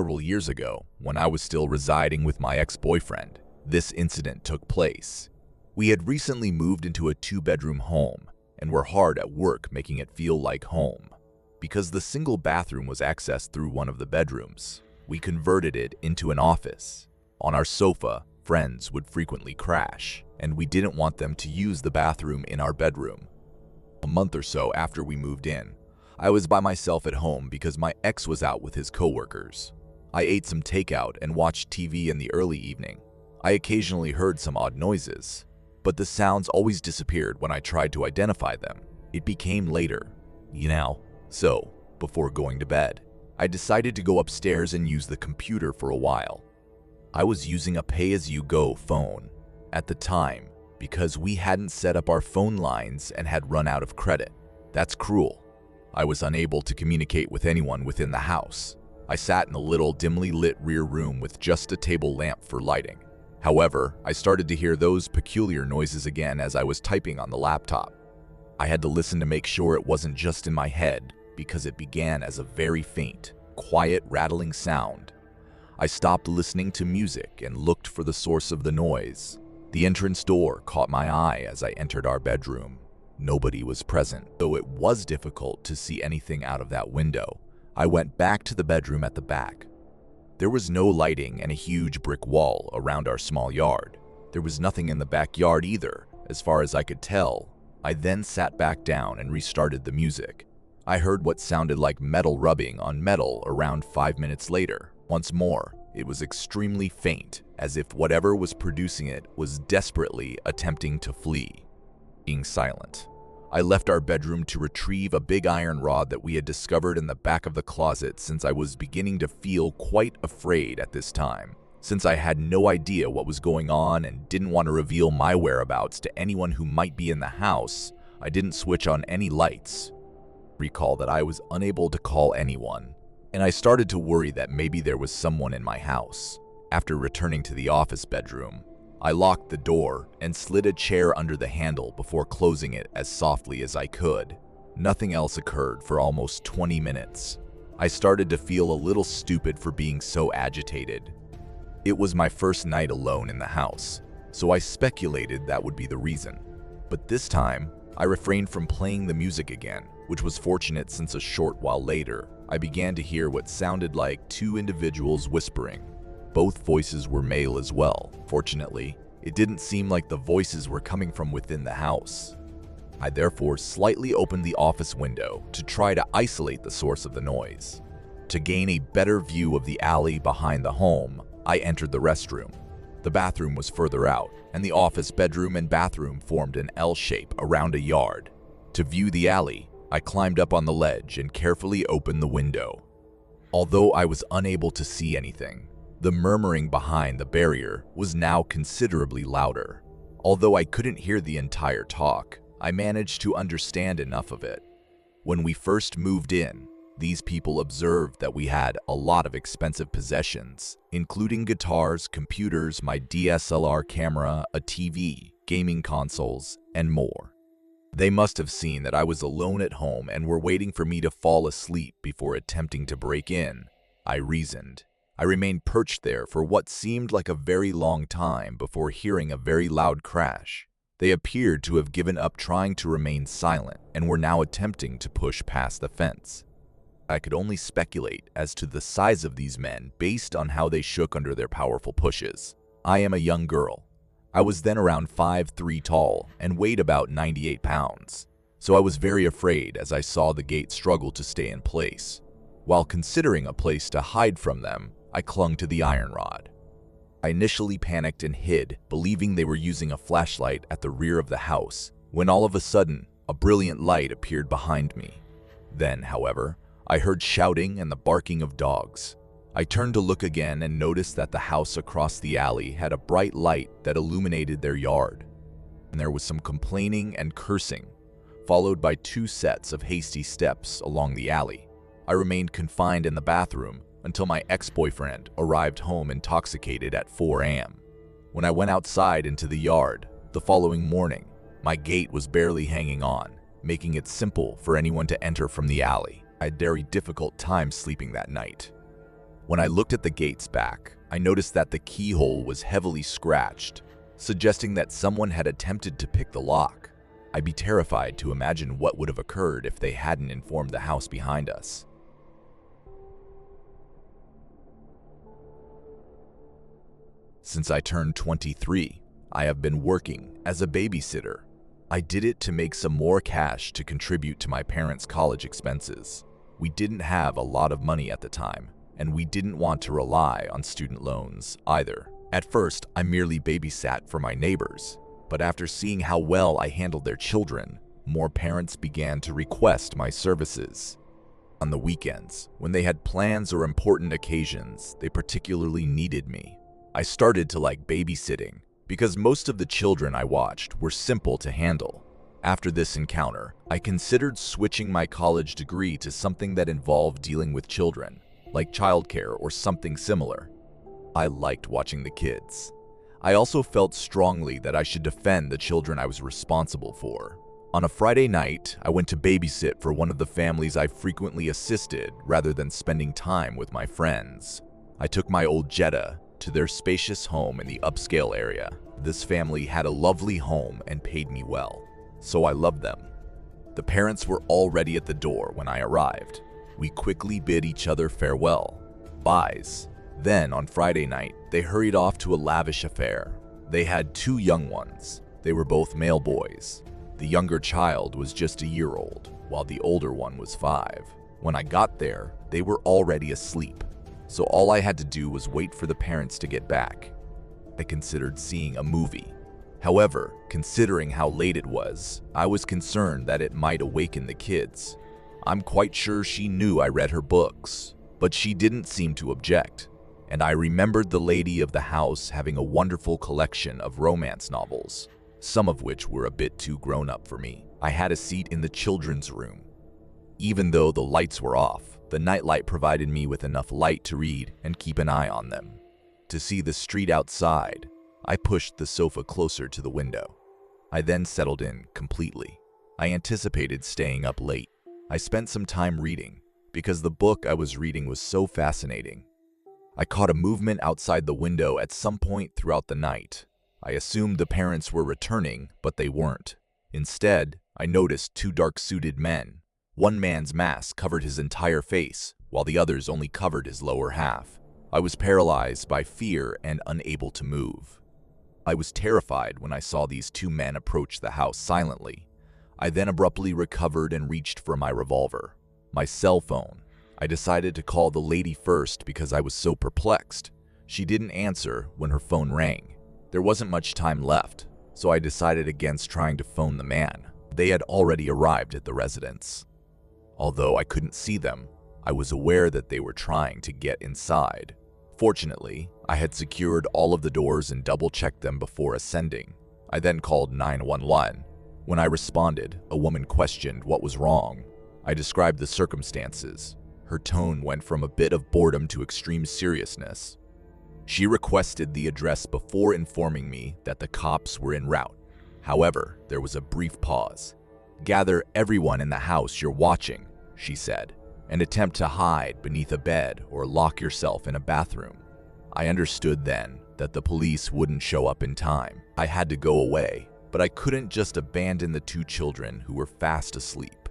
Several years ago, when I was still residing with my ex-boyfriend, this incident took place. We had recently moved into a two-bedroom home and were hard at work making it feel like home. Because the single bathroom was accessed through one of the bedrooms, we converted it into an office. On our sofa, friends would frequently crash, and we didn't want them to use the bathroom in our bedroom. A month or so after we moved in, I was by myself at home because my ex was out with his coworkers. I ate some takeout and watched TV in the early evening. I occasionally heard some odd noises, but the sounds always disappeared when I tried to identify them. It became later, So, before going to bed, I decided to go upstairs and use the computer for a while. I was using a pay-as-you-go phone at the time because we hadn't set up our phone lines and had run out of credit. That's cruel. I was unable to communicate with anyone within the house. I sat in a little dimly lit rear room with just a table lamp for lighting. However, I started to hear those peculiar noises again as I was typing on the laptop. I had to listen to make sure it wasn't just in my head because it began as a very faint, quiet rattling sound. I stopped listening to music and looked for the source of the noise. The entrance door caught my eye as I entered our bedroom. Nobody was present, though it was difficult to see anything out of that window. I went back to the bedroom at the back. There was no lighting and a huge brick wall around our small yard. There was nothing in the backyard either, as far as I could tell. I then sat back down and restarted the music. I heard what sounded like metal rubbing on metal around 5 minutes later. Once more, it was extremely faint, as if whatever was producing it was desperately attempting to flee. Being silent, I left our bedroom to retrieve a big iron rod that we had discovered in the back of the closet since I was beginning to feel quite afraid at this time. Since I had no idea what was going on and didn't want to reveal my whereabouts to anyone who might be in the house, I didn't switch on any lights. Recall that I was unable to call anyone, and I started to worry that maybe there was someone in my house. After returning to the office bedroom, I locked the door and slid a chair under the handle before closing it as softly as I could. Nothing else occurred for almost 20 minutes. I started to feel a little stupid for being so agitated. It was my first night alone in the house, so I speculated that would be the reason. But this time, I refrained from playing the music again, which was fortunate since a short while later, I began to hear what sounded like two individuals whispering. Both voices were male as well. Fortunately, it didn't seem like the voices were coming from within the house. I therefore slightly opened the office window to try to isolate the source of the noise. To gain a better view of the alley behind the home, I entered the restroom. The bathroom was further out, and the office bedroom and bathroom formed an L shape around a yard. To view the alley, I climbed up on the ledge and carefully opened the window. Although I was unable to see anything, the murmuring behind the barrier was now considerably louder. Although I couldn't hear the entire talk, I managed to understand enough of it. When we first moved in, these people observed that we had a lot of expensive possessions, including guitars, computers, my DSLR camera, a TV, gaming consoles, and more. They must have seen that I was alone at home and were waiting for me to fall asleep before attempting to break in, I reasoned. I remained perched there for what seemed like a very long time before hearing a very loud crash. They appeared to have given up trying to remain silent and were now attempting to push past the fence. I could only speculate as to the size of these men based on how they shook under their powerful pushes. I am a young girl. I was then around 5'3" tall and weighed about 98 pounds, so I was very afraid as I saw the gate struggle to stay in place. While considering a place to hide from them, I clung to the iron rod. I initially panicked and hid, believing they were using a flashlight at the rear of the house, when all of a sudden, a brilliant light appeared behind me. Then, however, I heard shouting and the barking of dogs. I turned to look again and noticed that the house across the alley had a bright light that illuminated their yard. And there was some complaining and cursing, followed by 2 sets of hasty steps along the alley. I remained confined in the bathroom until my ex-boyfriend arrived home intoxicated at 4 a.m. When I went outside into the yard the following morning, my gate was barely hanging on, making it simple for anyone to enter from the alley. I had a very difficult time sleeping that night. When I looked at the gate's back, I noticed that the keyhole was heavily scratched, suggesting that someone had attempted to pick the lock. I'd be terrified to imagine what would have occurred if they hadn't informed the house behind us. Since I turned 23, I have been working as a babysitter. I did it to make some more cash to contribute to my parents' college expenses. We didn't have a lot of money at the time, and we didn't want to rely on student loans either. At first, I merely babysat for my neighbors, but after seeing how well I handled their children, more parents began to request my services. On the weekends, when they had plans or important occasions, they particularly needed me. I started to like babysitting because most of the children I watched were simple to handle. After this encounter, I considered switching my college degree to something that involved dealing with children, like childcare or something similar. I liked watching the kids. I also felt strongly that I should defend the children I was responsible for. On a Friday night, I went to babysit for one of the families I frequently assisted rather than spending time with my friends. I took my old Jetta to their spacious home in the upscale area. This family had a lovely home and paid me well, so I loved them. The parents were already at the door when I arrived. We quickly bid each other farewell. Byes. Then, on Friday night, they hurried off to a lavish affair. They had 2 young ones. They were both male boys. The younger child was just a year old, while the older one was 5. When I got there, they were already asleep, so all I had to do was wait for the parents to get back. I considered seeing a movie. However, considering how late it was, I was concerned that it might awaken the kids. I'm quite sure she knew I read her books, but she didn't seem to object, and I remembered the lady of the house having a wonderful collection of romance novels, some of which were a bit too grown up for me. I had a seat in the children's room. Even though the lights were off, the nightlight provided me with enough light to read and keep an eye on them. To see the street outside, I pushed the sofa closer to the window. I then settled in completely. I anticipated staying up late. I spent some time reading, because the book I was reading was so fascinating. I caught a movement outside the window at some point throughout the night. I assumed the parents were returning, but they weren't. Instead, I noticed 2 dark-suited men. One man's mask covered his entire face, while the other's only covered his lower half. I was paralyzed by fear and unable to move. I was terrified when I saw these 2 men approach the house silently. I then abruptly recovered and reached for my revolver. My cell phone. I decided to call the lady first because I was so perplexed. She didn't answer when her phone rang. There wasn't much time left, so I decided against trying to phone the man. They had already arrived at the residence. Although I couldn't see them, I was aware that they were trying to get inside. Fortunately, I had secured all of the doors and double-checked them before ascending. I then called 911. When I responded, a woman questioned what was wrong. I described the circumstances. Her tone went from a bit of boredom to extreme seriousness. She requested the address before informing me that the cops were en route. However, there was a brief pause. "Gather everyone in the house you're watching," she said, "and attempt to hide beneath a bed or lock yourself in a bathroom." I understood then that the police wouldn't show up in time. I had to go away, but I couldn't just abandon the 2 children who were fast asleep.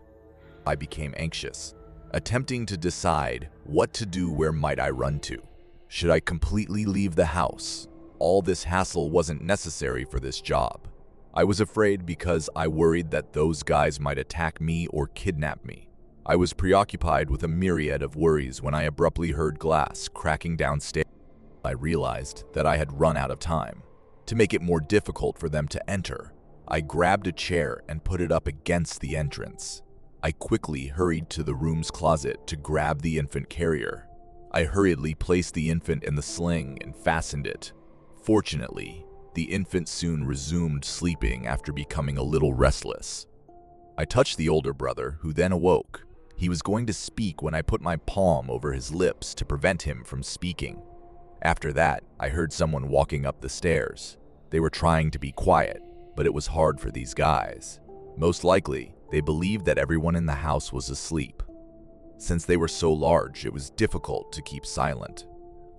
I became anxious, attempting to decide what to do. Where might I run to? Should I completely leave the house? All this hassle wasn't necessary for this job. I was afraid because I worried that those guys might attack me or kidnap me. I was preoccupied with a myriad of worries when I abruptly heard glass cracking downstairs. I realized that I had run out of time. To make it more difficult for them to enter, I grabbed a chair and put it up against the entrance. I quickly hurried to the room's closet to grab the infant carrier. I hurriedly placed the infant in the sling and fastened it. Fortunately, the infant soon resumed sleeping after becoming a little restless. I touched the older brother, who then awoke. He was going to speak when I put my palm over his lips to prevent him from speaking. After that, I heard someone walking up the stairs. They were trying to be quiet, but it was hard for these guys. Most likely, they believed that everyone in the house was asleep. Since they were so large, it was difficult to keep silent.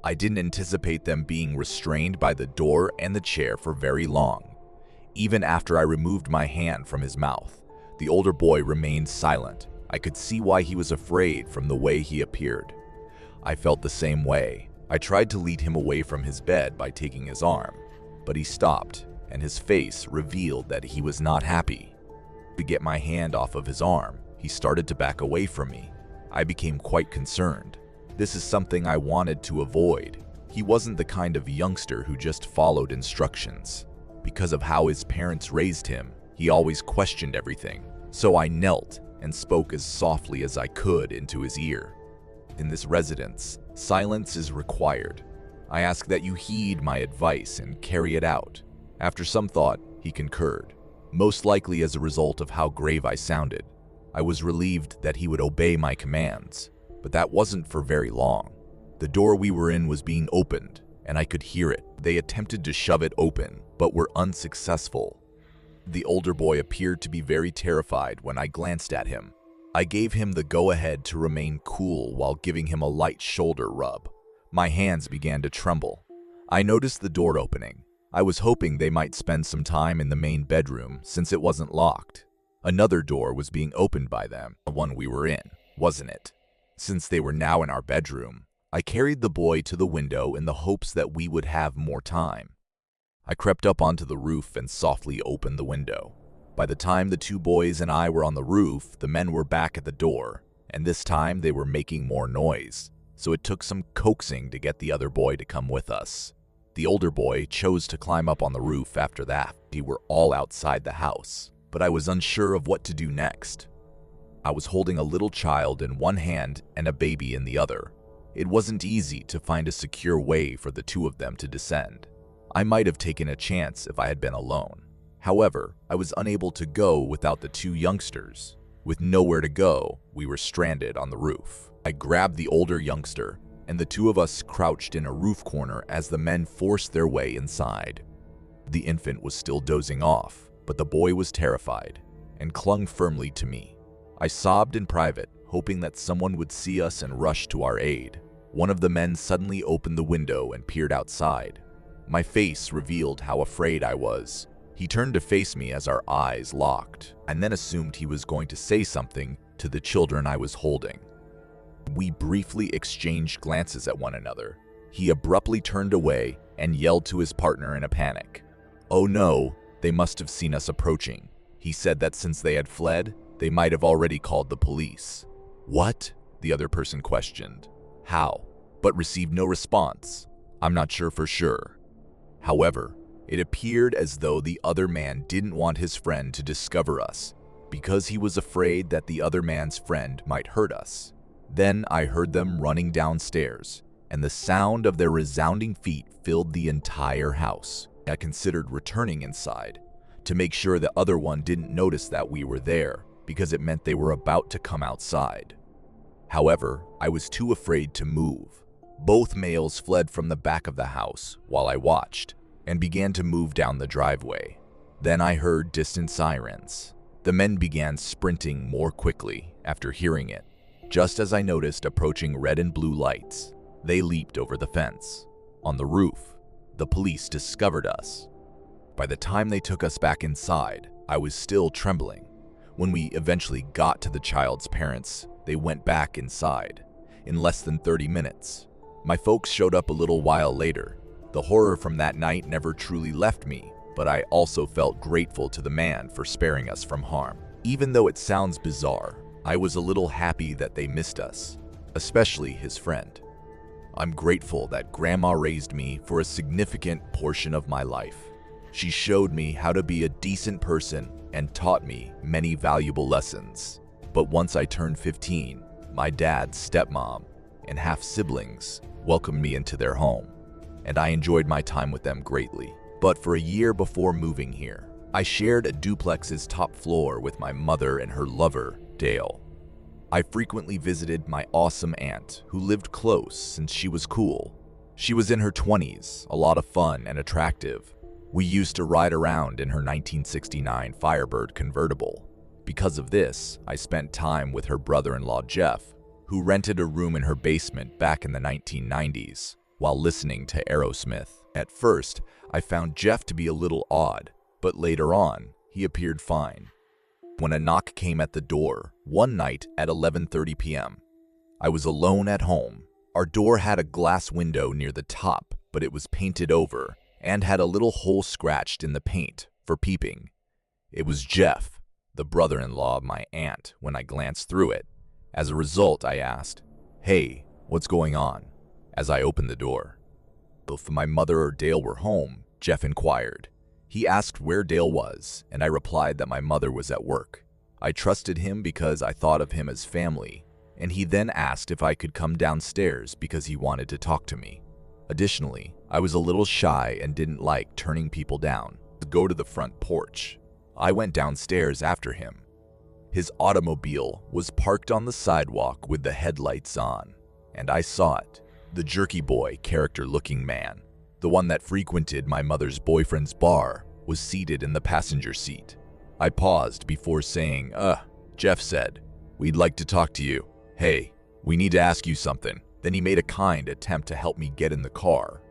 I didn't anticipate them being restrained by the door and the chair for very long. Even after I removed my hand from his mouth, the older boy remained silent. I could see why he was afraid from the way he appeared. I felt the same way. I tried to lead him away from his bed by taking his arm, but he stopped, and his face revealed that he was not happy. To get my hand off of his arm, he started to back away from me. I became quite concerned. This is something I wanted to avoid. He wasn't the kind of youngster who just followed instructions. Because of how his parents raised him, he always questioned everything. So I knelt and spoke as softly as I could into his ear. In this residence, silence is required. I ask that you heed my advice and carry it out. After some thought, he concurred, most likely as a result of how grave I sounded. I was relieved that he would obey my commands, but that wasn't for very long. The door we were in was being opened, and I could hear it. They attempted to shove it open, but were unsuccessful. The older boy appeared to be very terrified when I glanced at him. I gave him the go-ahead to remain cool while giving him a light shoulder rub. My hands began to tremble. I noticed the door opening. I was hoping they might spend some time in the main bedroom since it wasn't locked. Another door was being opened by them, the one we were in, wasn't it? Since they were now in our bedroom, I carried the boy to the window in the hopes that we would have more time. I crept up onto the roof and softly opened the window. By the time the two boys and I were on the roof, the men were back at the door, and this time they were making more noise, so it took some coaxing to get the other boy to come with us. The older boy chose to climb up on the roof after that. We were all outside the house, but I was unsure of what to do next. I was holding a little child in one hand and a baby in the other. It wasn't easy to find a secure way for the two of them to descend. I might have taken a chance if I had been alone. However, I was unable to go without the two youngsters. With nowhere to go, we were stranded on the roof. I grabbed the older youngster, and the two of us crouched in a roof corner as the men forced their way inside. The infant was still dozing off, but the boy was terrified and clung firmly to me. I sobbed in private, hoping that someone would see us and rush to our aid. One of the men suddenly opened the window and peered outside. My face revealed how afraid I was. He turned to face me as our eyes locked, and then assumed he was going to say something to the children I was holding. We briefly exchanged glances at one another. He abruptly turned away and yelled to his partner in a panic. "Oh no, they must have seen us approaching." He said that since they had fled, they might have already called the police. "What?" the other person questioned. "How?" but received no response. "I'm not sure for sure." However, it appeared as though the other man didn't want his friend to discover us because he was afraid that the other man's friend might hurt us. Then I heard them running downstairs, and the sound of their resounding feet filled the entire house. I considered returning inside to make sure the other one didn't notice that we were there, because it meant they were about to come outside. However, I was too afraid to move. Both males fled from the back of the house while I watched and began to move down the driveway. Then I heard distant sirens. The men began sprinting more quickly after hearing it. Just as I noticed approaching red and blue lights, they leaped over the fence. On the roof, the police discovered us. By the time they took us back inside, I was still trembling. When we eventually got to the child's parents, they went back inside. In less than 30 minutes, my folks showed up a little while later. The horror from that night never truly left me, but I also felt grateful to the man for sparing us from harm. Even though it sounds bizarre, I was a little happy that they missed us, especially his friend. I'm grateful that Grandma raised me for a significant portion of my life. She showed me how to be a decent person and taught me many valuable lessons. But once I turned 15, my dad's stepmom and half-siblings welcomed me into their home, and I enjoyed my time with them greatly. But for a year before moving here, I shared a duplex's top floor with my mother and her lover, Dale. I frequently visited my awesome aunt, who lived close since she was cool. She was in her 20s, a lot of fun and attractive. We used to ride around in her 1969 Firebird convertible. Because of this, I spent time with her brother-in-law Jeff, who rented a room in her basement back in the 1990s while listening to Aerosmith. At first, I found Jeff to be a little odd, but later on, he appeared fine. When a knock came at the door one night at 11:30 p.m., I was alone at home. Our door had a glass window near the top, but it was painted over and had a little hole scratched in the paint for peeping. It was Jeff, the brother-in-law of my aunt, when I glanced through it. As a result, I asked, "Hey, what's going on?" as I opened the door. If my mother or Dale were home, Jeff inquired. He asked where Dale was, and I replied that my mother was at work. I trusted him because I thought of him as family, and he then asked if I could come downstairs because he wanted to talk to me. Additionally, I was a little shy and didn't like turning people down. To go to the front porch, I went downstairs after him. His automobile was parked on the sidewalk with the headlights on, and I saw it. The jerky boy character-looking man, the one that frequented my mother's boyfriend's bar, was seated in the passenger seat. I paused before saying, Jeff said, "We'd like to talk to you. Hey, we need to ask you something." Then he made a kind attempt to help me get in the car.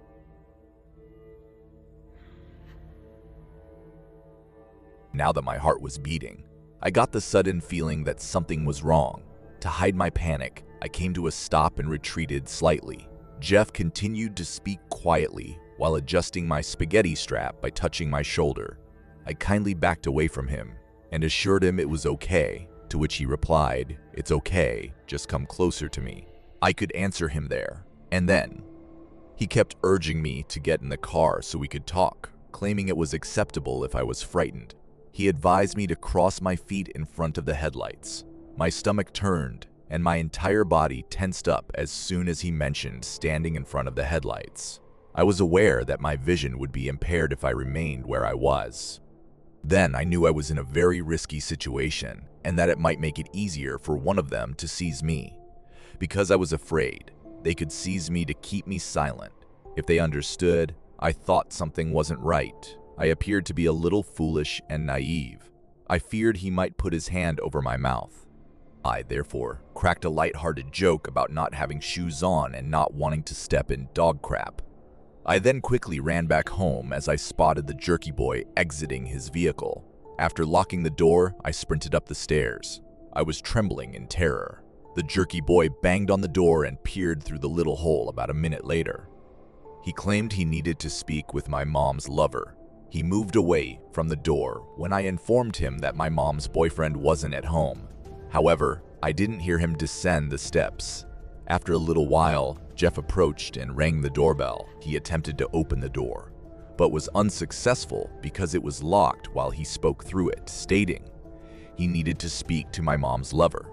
Now that my heart was beating, I got the sudden feeling that something was wrong. To hide my panic, I came to a stop and retreated slightly. Jeff continued to speak quietly while adjusting my spaghetti strap by touching my shoulder. I kindly backed away from him and assured him it was okay, to which he replied, "It's okay, just come closer to me." I could answer him there, and then he kept urging me to get in the car so we could talk, claiming it was acceptable if I was frightened. He advised me to cross my feet in front of the headlights. My stomach turned, and my entire body tensed up as soon as he mentioned standing in front of the headlights. I was aware that my vision would be impaired if I remained where I was. Then I knew I was in a very risky situation, and that it might make it easier for one of them to seize me. Because I was afraid, they could seize me to keep me silent. If they understood, I thought something wasn't right. I appeared to be a little foolish and naive. I feared he might put his hand over my mouth. I, therefore, cracked a light-hearted joke about not having shoes on and not wanting to step in dog crap. I then quickly ran back home as I spotted the jerky boy exiting his vehicle. After locking the door, I sprinted up the stairs. I was trembling in terror. The jerky boy banged on the door and peered through the little hole about a minute later. He claimed he needed to speak with my mom's lover. He moved away from the door when I informed him that my mom's boyfriend wasn't at home. However, I didn't hear him descend the steps. After a little while, Jeff approached and rang the doorbell. He attempted to open the door, but was unsuccessful because it was locked while he spoke through it, stating he needed to speak to my mom's lover.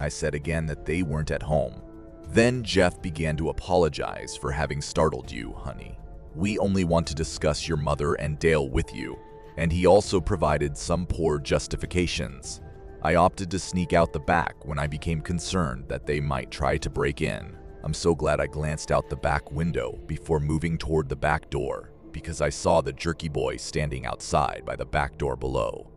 I said again that they weren't at home. Then Jeff began to apologize for having startled you, honey. We only want to discuss your mother and Dale with you, and he also provided some poor justifications. I opted to sneak out the back when I became concerned that they might try to break in. I'm so glad I glanced out the back window before moving toward the back door, because I saw the jerky boy standing outside by the back door below,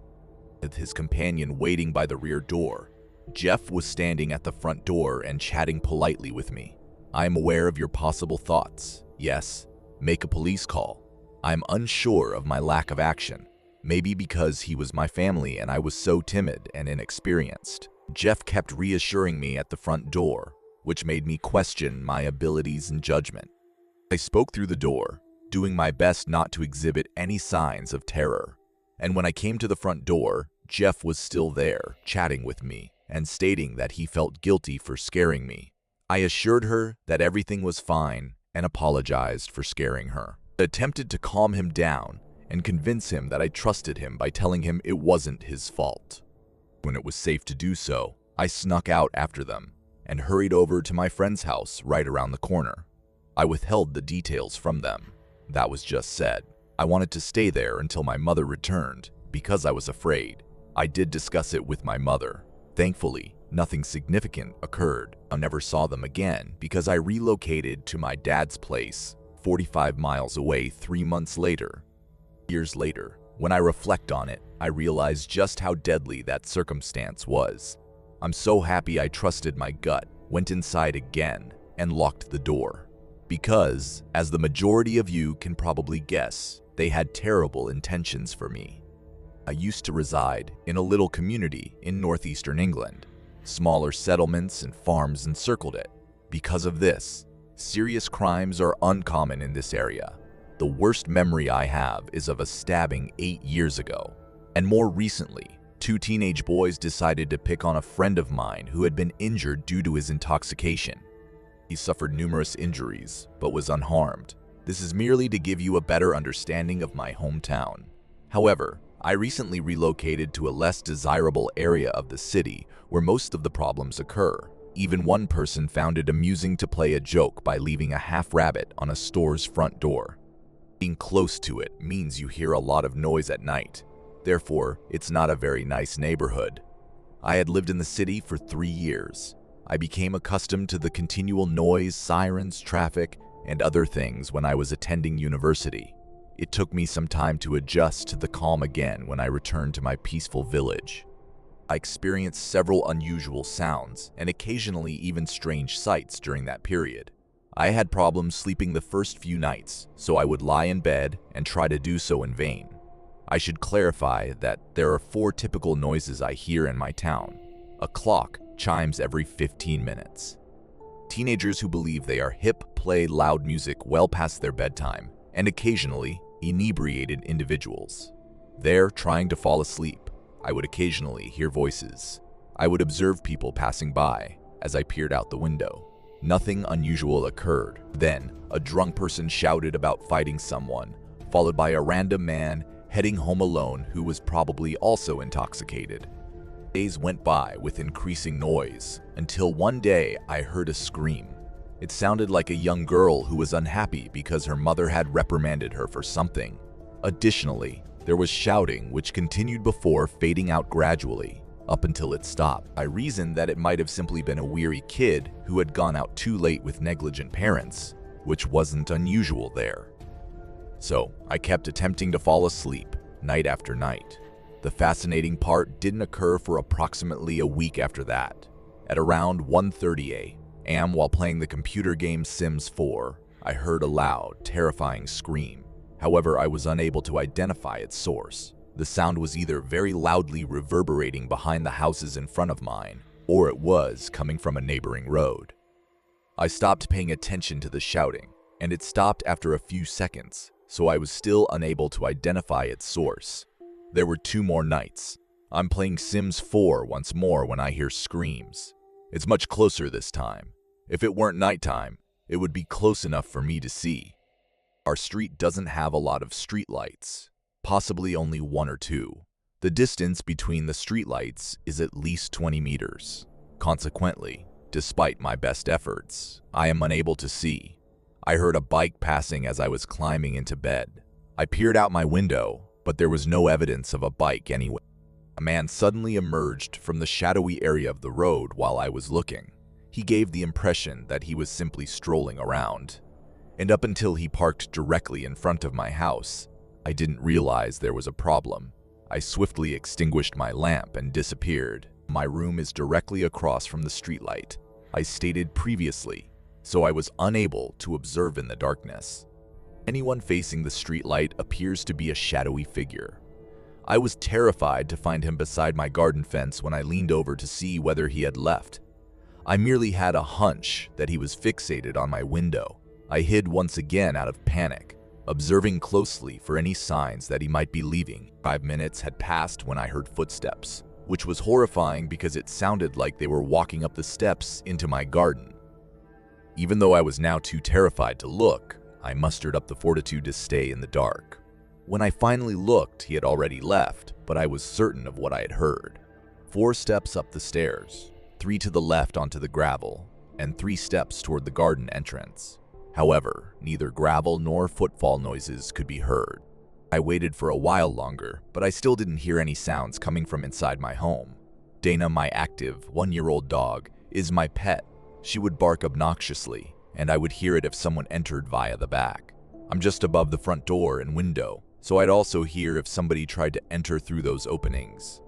with his companion waiting by the rear door. Jeff was standing at the front door and chatting politely with me. I am aware of your possible thoughts. Yes, make a police call. I'm unsure of my lack of action. Maybe because he was my family and I was so timid and inexperienced. Jeff kept reassuring me at the front door, which made me question my abilities and judgment. I spoke through the door, doing my best not to exhibit any signs of terror. And when I came to the front door, Jeff was still there, chatting with me, and stating that he felt guilty for scaring me. I assured her that everything was fine and apologized for scaring her. I attempted to calm him down and convince him that I trusted him by telling him it wasn't his fault. When it was safe to do so, I snuck out after them and hurried over to my friend's house right around the corner. I withheld the details from them. That was just said. I wanted to stay there until my mother returned because I was afraid. I did discuss it with my mother. Thankfully, nothing significant occurred. I never saw them again because I relocated to my dad's place 45 miles away 3 months later. Years later, when I reflect on it, I realize just how deadly that circumstance was. I'm so happy I trusted my gut went inside again, and locked the door. Because, as the majority of you can probably guess, they had terrible intentions for me. I used to reside in a little community in northeastern England. Smaller settlements and farms encircled it. Because of this, serious crimes are uncommon in this area. The worst memory I have is of a stabbing 8 years ago. And more recently, 2 teenage boys decided to pick on a friend of mine who had been injured due to his intoxication. He suffered numerous injuries, but was unharmed. This is merely to give you a better understanding of my hometown. However, I recently relocated to a less desirable area of the city where most of the problems occur. Even one person found it amusing to play a joke by leaving a half rabbit on a store's front door. Being close to it means you hear a lot of noise at night. Therefore, it's not a very nice neighborhood. I had lived in the city for 3 years. I became accustomed to the continual noise, sirens, traffic, and other things when I was attending university. It took me some time to adjust to the calm again when I returned to my peaceful village. I experienced several unusual sounds and occasionally even strange sights during that period. I had problems sleeping the first few nights, so I would lie in bed and try to do so in vain. I should clarify that there are 4 typical noises I hear in my town. A clock chimes every 15 minutes. Teenagers who believe they are hip play loud music well past their bedtime, and occasionally inebriated individuals. There, trying to fall asleep, I would occasionally hear voices. I would observe people passing by as I peered out the window. Nothing unusual occurred. Then, a drunk person shouted about fighting someone, followed by a random man heading home alone who was probably also intoxicated. Days went by with increasing noise, until one day I heard a scream. It sounded like a young girl who was unhappy because her mother had reprimanded her for something. Additionally, there was shouting which continued before fading out gradually, up until it stopped. I reasoned that it might have simply been a weary kid who had gone out too late with negligent parents, which wasn't unusual there. So, I kept attempting to fall asleep, night after night. The fascinating part didn't occur for approximately a week after that. At around 1:30 a.m. while playing the computer game Sims 4, I heard a loud, terrifying scream. However, I was unable to identify its source. The sound was either very loudly reverberating behind the houses in front of mine, or it was coming from a neighboring road. I stopped paying attention to the shouting, and it stopped after a few seconds, so I was still unable to identify its source. There were 2 more nights. I'm playing Sims 4 once more when I hear screams. It's much closer this time. If it weren't nighttime, it would be close enough for me to see. Our street doesn't have a lot of street lights, possibly only 1 or 2. The distance between the street lights is at least 20 meters. Consequently, despite my best efforts, I am unable to see. I heard a bike passing as I was climbing into bed. I peered out my window, but there was no evidence of a bike anywhere. A man suddenly emerged from the shadowy area of the road while I was looking. He gave the impression that he was simply strolling around. And up until he parked directly in front of my house, I didn't realize there was a problem. I swiftly extinguished my lamp and disappeared. My room is directly across from the streetlight, I stated previously, so I was unable to observe in the darkness. Anyone facing the streetlight appears to be a shadowy figure. I was terrified to find him beside my garden fence when I leaned over to see whether he had left. I merely had a hunch that he was fixated on my window. I hid once again out of panic, observing closely for any signs that he might be leaving. 5 minutes had passed when I heard footsteps, which was horrifying because it sounded like they were walking up the steps into my garden. Even though I was now too terrified to look, I mustered up the fortitude to stay in the dark. When I finally looked, he had already left, but I was certain of what I had heard. 4 steps up the stairs, 3 to the left onto the gravel, and 3 steps toward the garden entrance. However, neither gravel nor footfall noises could be heard. I waited for a while longer, but I still didn't hear any sounds coming from inside my home. Dana, my active 1-year-old dog, is my pet. She would bark obnoxiously, and I would hear it if someone entered via the back. I'm just above the front door and window, so I'd also hear if somebody tried to enter through those openings.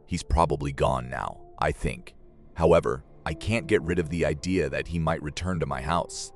He's probably gone now, I think. However, I can't get rid of the idea that he might return to my house.